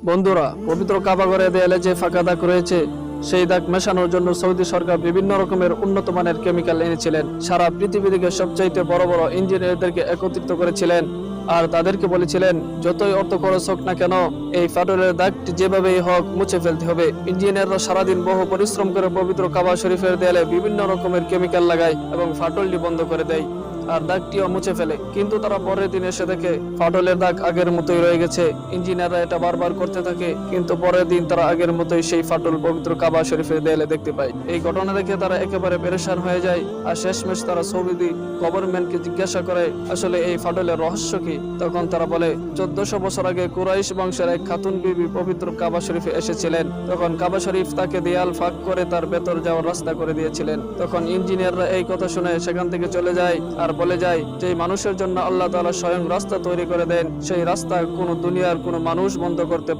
বন্ধুরা, পবিত্র কাবা ঘরে দেয়ালে যে ফাঁকা দাগ রয়েছে সেই দাগ মেশানোর জন্য সৌদি সরকার বিভিন্ন রকমের উন্নত মানের কেমিক্যাল এনেছিলেন। সারা পৃথিবী থেকে সবচাইতে বড় বড় ইঞ্জিনিয়ারদেরকে একত্রিত করেছিলেন আর তাদেরকে বলেছিলেন যতই অর্থ খরচ হোক না কেন এই ফাটলের দাগটি যেভাবেই হোক মুছে ফেলতে হবে। ইঞ্জিনিয়াররা সারাদিন বহু পরিশ্রম করে পবিত্র কাবা শরীফের দেয়ালে বিভিন্ন রকমের কেমিক্যাল লাগায় এবং ফাটলটি বন্ধ করে দেয় আর দাগটিও মুছে ফেলে, কিন্তু তারা পরের দিন এসে দেখে ফাটলের দাগ আগের মতোই রয়ে গেছে। ইঞ্জিনিয়াররা এটা বারবার করতে থাকে, কিন্তু পরের দিন তারা আগের মতোই সেই ফাটল পবিত্র কাবা শরীফের দেয়ালে দেখতে পায়। এই ঘটনা দেখে তারা একেবারে পেরেশান হয়ে যায় আর শেষমেশ তারা সৌদি গভর্নমেন্টকে জিজ্ঞাসা করে আসলে এই ফাটলের রহস্য কি। তখন তারা বলে 1400 বছর আগে কুরাইশ বংশের এক খাতুন বিবি পবিত্র কাবা শরীফে এসেছিলেন। তখন কাবা শরীফ তাকে দেয়াল ফাঁক করে তার ভেতর যাওয়ার রাস্তা করে দিয়েছিলেন। তখন ইঞ্জিনিয়াররা এই কথা শুনে সেখান থেকে চলে যায় আর বলে যায় যে মানুষের জন্য আল্লাহ তাআলা স্বয়ং রাস্তা তৈরি করে দেন, সেই রাস্তা কোনো দুনিয়ার কোনো মানুষ বন্ধ করতে পারে